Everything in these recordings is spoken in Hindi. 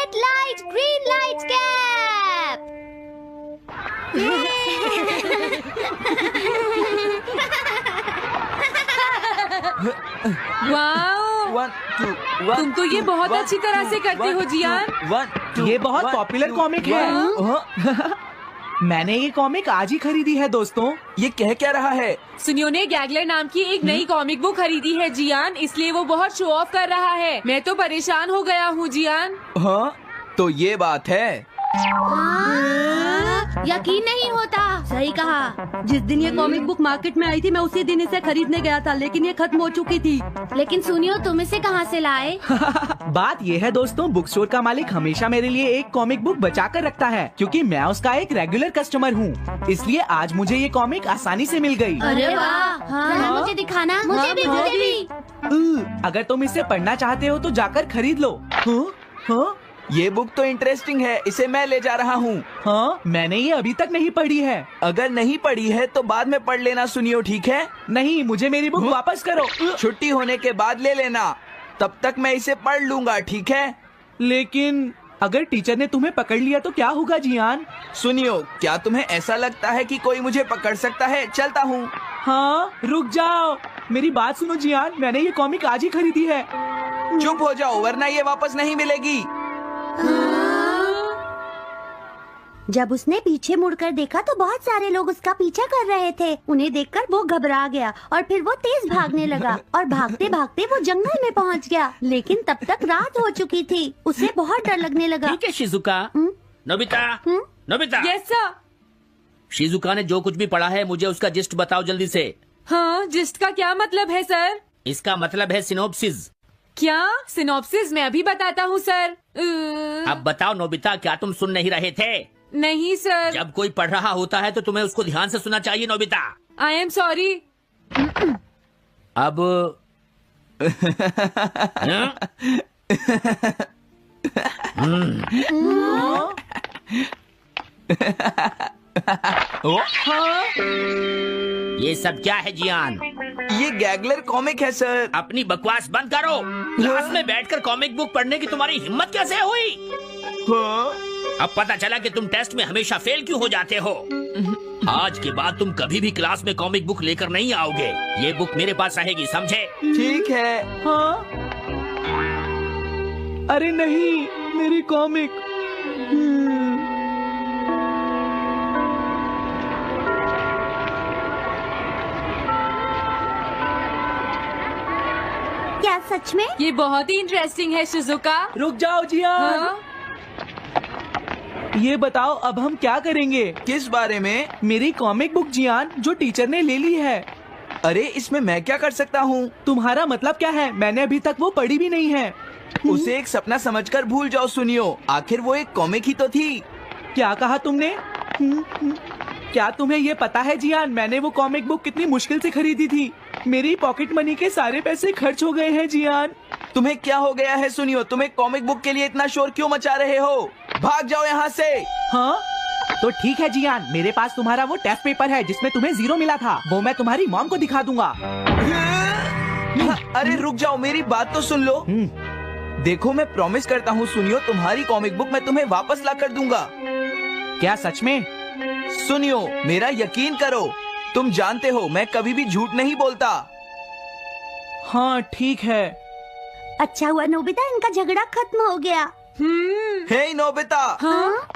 Red light green light cap. Wow, 1 2 1 तुम तो ये बहुत अच्छी तरह से करते हो जियान। 1 2 ये बहुत पॉपुलर कॉमिक है। मैंने ये कॉमिक आज ही खरीदी है दोस्तों। ये कह क्या रहा है? सुनियो ने गैगलर नाम की एक नई कॉमिक बुक खरीदी है जियान, इसलिए वो बहुत शो ऑफ कर रहा है। मैं तो परेशान हो गया हूँ जियान। हाँ, तो ये बात है। यकीन नहीं होता। सही कहा। जिस दिन ये कॉमिक बुक मार्केट में आई थी मैं उसी दिन इसे खरीदने गया था, लेकिन ये खत्म हो चुकी थी। लेकिन सुनियो, तुम इसे कहाँ से लाए? बात ये है दोस्तों, बुक स्टोर का मालिक हमेशा मेरे लिए एक कॉमिक बुक बचा कर रखता है, क्योंकि मैं उसका एक रेगुलर कस्टमर हूँ। इसलिए आज मुझे ये कॉमिक आसानी से मिल गई। अरे वाह, जरा मुझे दिखाना। मुझे भी। अगर तुम इसे पढ़ना चाहते हो तो जाकर खरीद लो। हाँ? ये बुक तो इंटरेस्टिंग है, इसे मैं ले जा रहा हूँ। हाँ, मैंने ये अभी तक नहीं पढ़ी है। अगर नहीं पढ़ी है तो बाद में पढ़ लेना सुनियो, ठीक है? नहीं, मुझे मेरी बुक वापस करो। छुट्टी होने के बाद ले लेना, तब तक मैं इसे पढ़ लूंगा, ठीक है? लेकिन अगर टीचर ने तुम्हें पकड़ लिया तो क्या होगा जियान? सुनियो, क्या तुम्हें ऐसा लगता है कि कोई मुझे पकड़ सकता है? चलता हूँ। हाँ, रुक जाओ, मेरी बात सुनो जियान, मैंने ये कॉमिक आज ही खरीदी है। चुप हो जाओ, वरना ये वापस नहीं मिलेगी। जब उसने पीछे मुड़कर देखा तो बहुत सारे लोग उसका पीछा कर रहे थे। उन्हें देखकर वो घबरा गया और फिर वो तेज भागने लगा और भागते भागते वो जंगल में पहुंच गया। लेकिन तब तक रात हो चुकी थी। उसे बहुत डर लगने लगा। ठीक है Shizuka. Nobita, Nobita. Yes sir. Shizuka ने जो कुछ भी पढ़ा है मुझे उसका जिस्ट बताओ जल्दी से। हाँ, जिस्ट का क्या मतलब है सर? इसका मतलब है सिनोप्सिस। क्या? सिनॉप्सिस मैं अभी बताता हूँ सर। अब बताओ नोबिता, क्या तुम सुन नहीं रहे थे? नहीं सर। जब कोई पढ़ रहा होता है तो तुम्हें उसको ध्यान से सुनना चाहिए नोबिता। I am sorry. अब ये सब क्या है जियान? ये गैगलर कॉमिक है सर। अपनी बकवास बंद करो। क्लास में बैठकर कॉमिक बुक पढ़ने की तुम्हारी हिम्मत कैसे हुई? अब पता चला कि तुम टेस्ट में हमेशा फेल क्यों हो जाते हो। आज के बाद तुम कभी भी क्लास में कॉमिक बुक लेकर नहीं आओगे। ये बुक मेरे पास रहेगी, समझे? ठीक है। हाँ? अरे नहीं, मेरी कॉमिक। क्या सच में? ये बहुत ही इंटरेस्टिंग है शिजुका। रुक जाओ जियान। हाँ? ये बताओ अब हम क्या करेंगे? किस बारे में? मेरी कॉमिक बुक जियान, जो टीचर ने ले ली है। अरे इसमें मैं क्या कर सकता हूँ? तुम्हारा मतलब क्या है? मैंने अभी तक वो पढ़ी भी नहीं है। उसे एक सपना समझकर भूल जाओ सुनियो, आखिर वो एक कॉमिक ही तो थी। क्या कहा तुमने? क्या तुम्हें ये पता है जियान, मैंने वो कॉमिक बुक कितनी मुश्किल से खरीदी थी। मेरी पॉकेट मनी के सारे पैसे खर्च हो गए हैं जियान। तुम्हें क्या हो गया है सुनियो? तुम एक कॉमिक बुक के लिए इतना शोर क्यों मचा रहे हो? भाग जाओ यहाँ से। हाँ? तो ठीक है जियान, मेरे पास तुम्हारा वो टेस्ट पेपर है जिसमें तुम्हें 0 मिला था। वो मैं तुम्हारी मॉम को दिखा दूंगा। अरे रुक जाओ, मेरी बात तो सुन लो। देखो, मैं प्रॉमिस करता हूँ सुनियो, तुम्हारी कॉमिक बुक मैं तुम्हें वापस ला कर दूंगा। क्या सच में? सुनियो, मेरा यकीन करो, तुम जानते हो मैं कभी भी झूठ नहीं बोलता। हाँ ठीक है। अच्छा हुआ नोबिता, इनका झगड़ा खत्म हो गया। हे नोबिता। हाँ?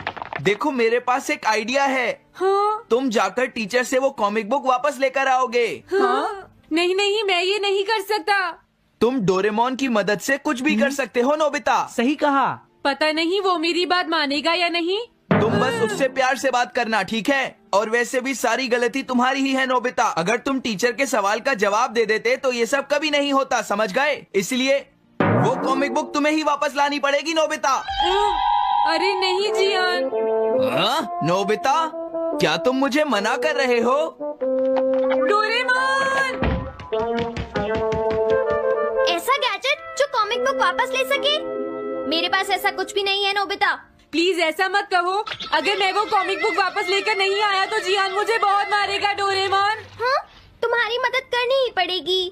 देखो, मेरे पास एक आइडिया है। हाँ? तुम जाकर टीचर से वो कॉमिक बुक वापस लेकर आओगे। हाँ? नहीं नहीं, मैं ये नहीं कर सकता। तुम डोरेमोन की मदद से कुछ भी कर सकते हो नोबिता। सही कहा। पता नहीं वो मेरी बात मानेगा या नहीं। तुम बस उससे प्यार से बात करना, ठीक है? और वैसे भी सारी गलती तुम्हारी ही है नोबिता। अगर तुम टीचर के सवाल का जवाब दे देते तो ये सब कभी नहीं होता, समझ गए? इसलिए वो कॉमिक बुक तुम्हें ही वापस लानी पड़ेगी नोबिता। अरे नहीं जियान। हाँ? नोबिता, क्या तुम मुझे मना कर रहे हो? डोरेमोन! ऐसा गैजेट जो कॉमिक बुक वापस ले सके? मेरे पास ऐसा कुछ भी नहीं है नोबिता। प्लीज ऐसा मत कहो। अगर मैं वो कॉमिक बुक वापस लेकर नहीं आया तो जियान मुझे बहुत मारेगा डोरेमोन। हाँ? तुम्हारी मदद करनी ही पड़ेगी।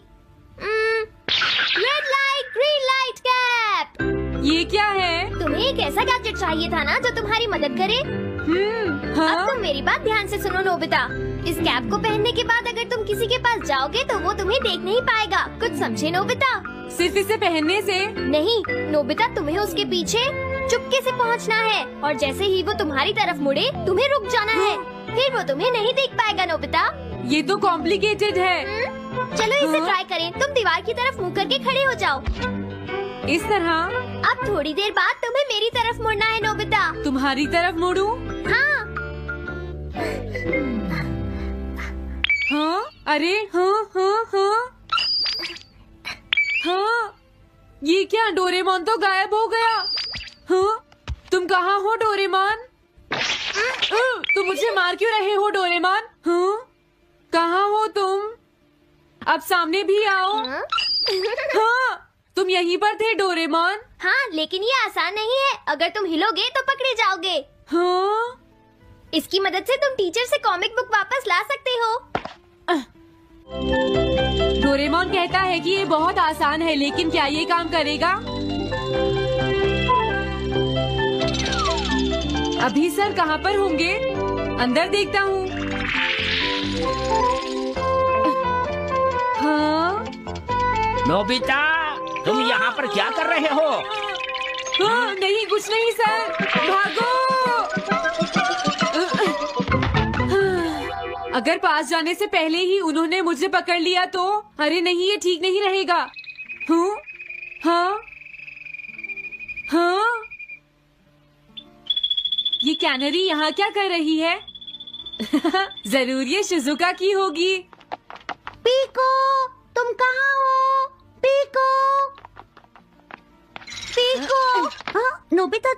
Red light green light cap. ये क्या है? तुम्हें एक ऐसा गैजेट चाहिए था ना जो तुम्हारी मदद करे। अब हाँ तुम मेरी बात ध्यान से सुनो नोबिता। इस कैप को पहनने के बाद अगर तुम किसी के पास जाओगे तो वो तुम्हें देख नहीं पाएगा। कुछ समझे नोबिता? सिर्फ इसे पहनने से? नहीं नोबिता, तुम्हें उसके पीछे चुपके से पहुंचना है और जैसे ही वो तुम्हारी तरफ मुड़े तुम्हें रुक जाना है, फिर वो तुम्हें नहीं देख पाएगा नोबिता। ये तो कॉम्प्लिकेटेड है। चलो इसे ट्राई करें। तुम दीवार की तरफ मुंह करके खड़े हो जाओ। इस तरह? अब थोड़ी देर बाद तुम्हें मेरी तरफ मुड़ना है नोबिता। तुम्हारी तरफ मुड़ूं? हाँ। हाँ अरे हाँ। ये क्या, डोरेमोन तो गायब हो गया। हाँ तुम कहाँ हो डोरेमोन? तुम मुझे मार क्यों रहे हो डोरेमोन? हाँ कहाँ हो तुम? अब सामने भी आओ। हाँ तुम यहीं पर थे डोरेमोन। हाँ लेकिन ये आसान नहीं है। अगर तुम हिलोगे तो पकड़े जाओगे। हाँ इसकी मदद से तुम टीचर से कॉमिक बुक वापस ला सकते हो। डोरेमोन कहता है कि ये बहुत आसान है, लेकिन क्या ये काम करेगा? अभी सर कहाँ पर होंगे? अंदर देखता हूँ। हाँ नोबिता, तुम यहाँ पर क्या कर रहे हो? हाँ, नहीं कुछ नहीं सर, भागो। अगर पास जाने से पहले ही उन्होंने मुझे पकड़ लिया तो? अरे नहीं, ये ठीक नहीं रहेगा। हाँ ये कैनरी यहाँ क्या कर रही है? जरूर ये शिजुका की होगी। पीको, तुम कहाँ हो? Piko, Piko. हाँ, नोबिता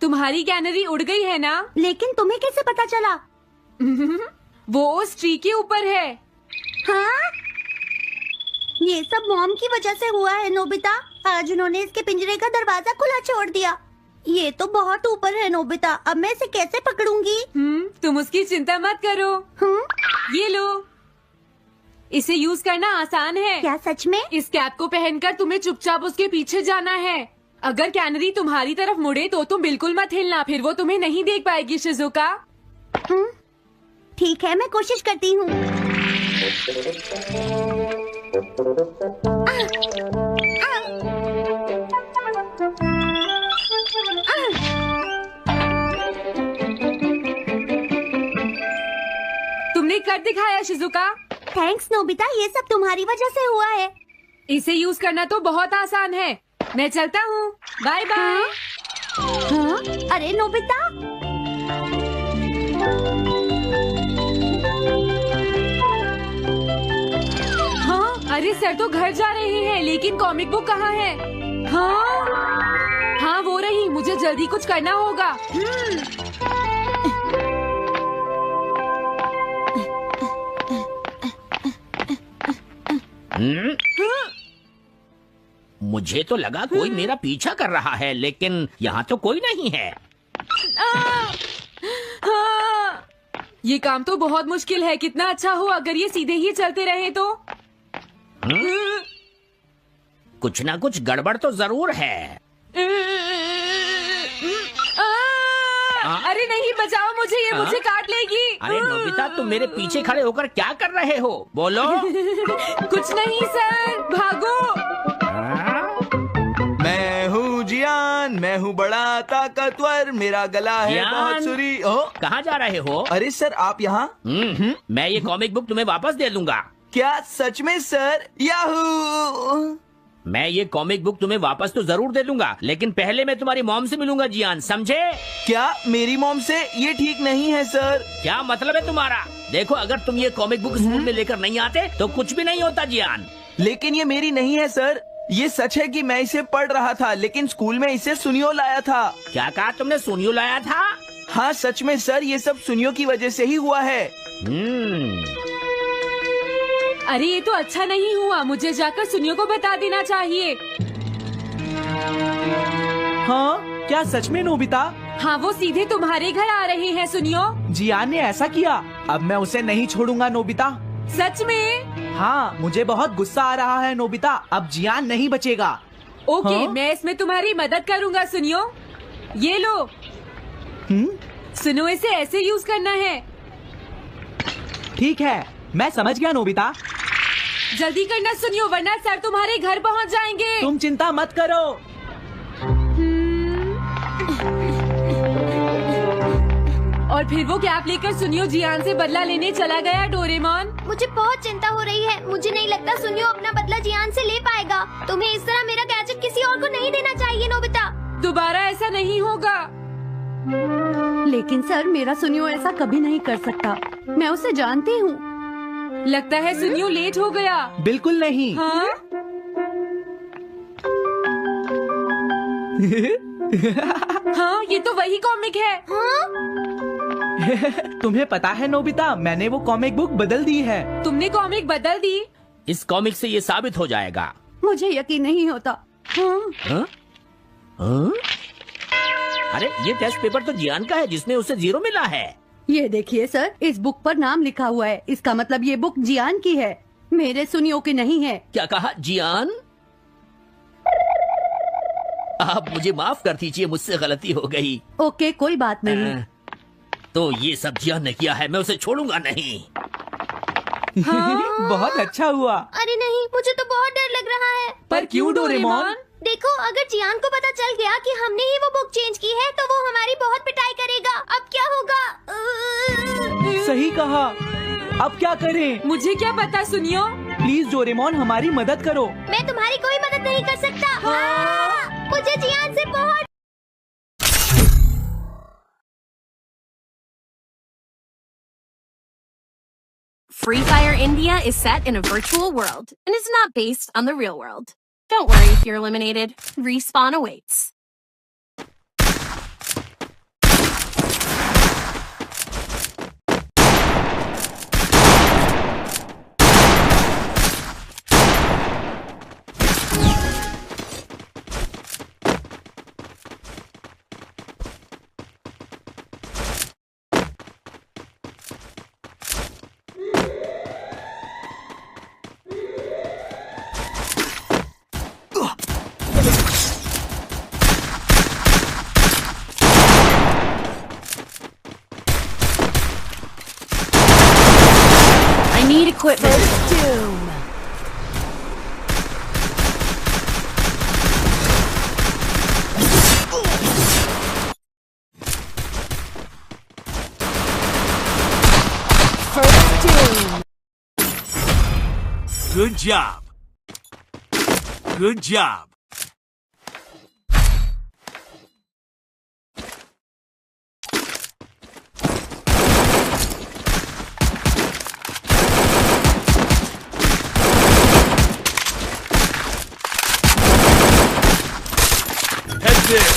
तुम्हारी कैनरी उड़ गई है ना? लेकिन तुम्हें कैसे पता चला? वो उस ट्री के ऊपर है। हाँ? ये सब मॉम की वजह से हुआ है नोबिता। आज उन्होंने इसके पिंजरे का दरवाजा खुला छोड़ दिया। ये तो बहुत ऊपर है नोबिता, अब मैं इसे कैसे पकड़ूंगी? तुम उसकी चिंता मत करो। ये लो, इसे यूज करना आसान है। क्या सच में? इस कैप को पहनकर तुम्हें चुपचाप उसके पीछे जाना है। अगर कैनरी तुम्हारी तरफ मुड़े तो तुम बिल्कुल मत हिलना, फिर वो तुम्हें नहीं देख पाएगी शिजुका। ठीक है, मैं कोशिश करती हूँ। तुमने कर दिखाया शिजुका। थैंक्स नोबिता, ये सब तुम्हारी वजह से हुआ है। इसे यूज करना तो बहुत आसान है। मैं चलता हूँ, बाय बाय। हाँ? अरे नोबिता, हाँ अरे सर तो घर जा रहे हैं, लेकिन कॉमिक बुक कहाँ है? हाँ वो रही, मुझे जल्दी कुछ करना होगा। मुझे तो लगा कोई मेरा पीछा कर रहा है, लेकिन यहाँ तो कोई नहीं है। हाँ, ये काम तो बहुत मुश्किल है। कितना अच्छा हो अगर ये सीधे ही चलते रहे तो। कुछ ना कुछ गड़बड़ तो जरूर है। अरे नहीं, बचाओ मुझे, ये मुझे काट लेगी। अरे नोबिता, तुम मेरे पीछे खड़े होकर क्या कर रहे हो? बोलो। कुछ नहीं सर, भागो। मैं हूँ जियान, मैं हूँ बड़ा ताकतवर, मेरा गला है जियान? बहुत सुरी। कहाँ जा रहे हो? अरे सर, आप यहाँ? मैं ये कॉमिक बुक तुम्हें वापस दे दूंगा। क्या सच में सर? याहू! मैं ये कॉमिक बुक तुम्हें वापस तो जरूर दे दूंगा, लेकिन पहले मैं तुम्हारी मॉम से मिलूंगा जियान, समझे? क्या मेरी मॉम से? ये ठीक नहीं है सर। क्या मतलब है तुम्हारा? देखो, अगर तुम ये कॉमिक बुक स्कूल में लेकर नहीं आते तो कुछ भी नहीं होता जियान। लेकिन ये मेरी नहीं है सर। ये सच है कि मैं इसे पढ़ रहा था, लेकिन स्कूल में इसे सुनियो लाया था। क्या कहा तुमने? सुनियो लाया था? हाँ सच में सर, ये सब सुनियो की वजह से ही हुआ है। अरे ये तो अच्छा नहीं हुआ, मुझे जाकर सुनियो को बता देना चाहिए। हाँ, क्या सच में नोबिता? हाँ, वो सीधे तुम्हारे घर आ रहे हैं सुनियो। जियान ने ऐसा किया। अब मैं उसे नहीं छोड़ूंगा नोबिता। सच में? हाँ, मुझे बहुत गुस्सा आ रहा है नोबिता। अब जियान नहीं बचेगा। ओके, हाँ? मैं इसमें तुम्हारी मदद करूँगा सुनियो। ये लो। सुनो, इसे ऐसे यूज करना है। ठीक है, मैं समझ गया नोबिता। जल्दी करना सुनियो, वरना सर तुम्हारे घर पहुंच जाएंगे। तुम चिंता मत करो। और फिर वो कैप लेकर सुनियो जियान से बदला लेने चला गया डोरेमोन। मुझे बहुत चिंता हो रही है। मुझे नहीं लगता सुनियो अपना बदला जियान से ले पाएगा। तुम्हें इस तरह मेरा गैजेट किसी और को नहीं देना चाहिए नोबिता। दोबारा ऐसा नहीं होगा। लेकिन सर, मेरा सुनियो ऐसा कभी नहीं कर सकता। मैं उसे जानती हूँ। लगता है सुनियो लेट हो गया। बिल्कुल नहीं। हाँ? हाँ, ये तो वही कॉमिक है। तुम्हें पता है नोबिता, मैंने वो कॉमिक बुक बदल दी है। तुमने कॉमिक बदल दी? इस कॉमिक से ये साबित हो जाएगा। मुझे यकीन नहीं होता। हाँ। हाँ? हाँ? अरे ये टेस्ट पेपर तो जियान का है जिसमें उसे 0 मिला है। ये देखिए सर, इस बुक पर नाम लिखा हुआ है। इसका मतलब ये बुक जियान की है, मेरे सुनियो की नहीं है। क्या कहा? जियान? आप मुझे माफ कर दीजिए, मुझसे गलती हो गई। ओके, कोई बात नहीं। तो ये सब जियान ने किया है, मैं उसे छोड़ूंगा नहीं। बहुत अच्छा हुआ। अरे नहीं, मुझे तो बहुत डर लग रहा है। पर क्यों डोरेमोन? देखो, अगर जियान को पता चल गया कि हमने ही वो बुक चेंज की है तो वो हमारी बहुत पिटाई करेगा। अब क्या होगा? सही कहा। अब क्या करें? मुझे क्या पता सुनियो। प्लीज डोरेमोन, हमारी मदद करो। मैं तुम्हारी कोई मदद नहीं कर सकता। मुझे जियान से बहुत Free Fire India is set in a virtual world and is not based on the real world. Don't worry if you're eliminated. Respawn awaits. I need equipment. Doom. First Doom. Good job. Good job. Head there.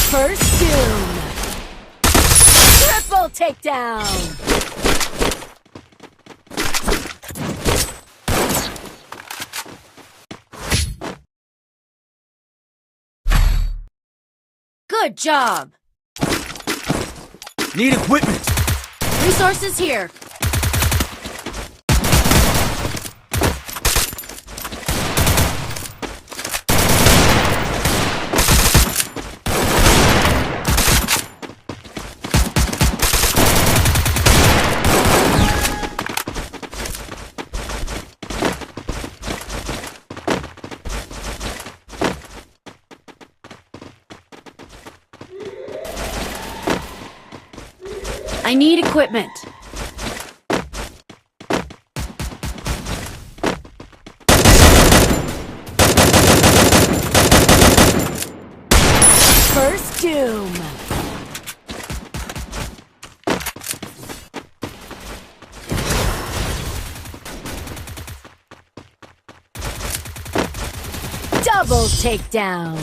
First Doom. Triple takedown. Good job. Need equipment. Resources here. I need equipment. First Doom. Double takedown.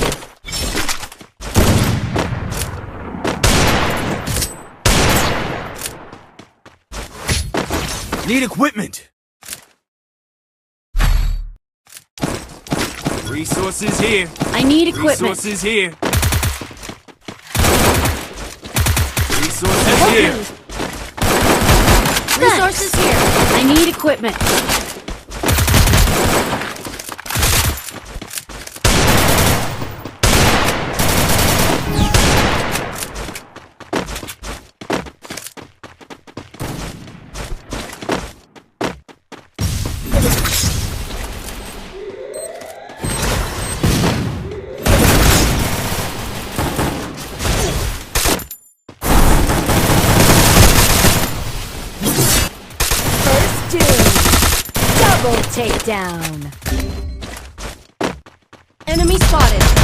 Need equipment. Resources here. I need equipment. Resources here. Resources here. Resources here. I need equipment. Double takedown. Enemy spotted.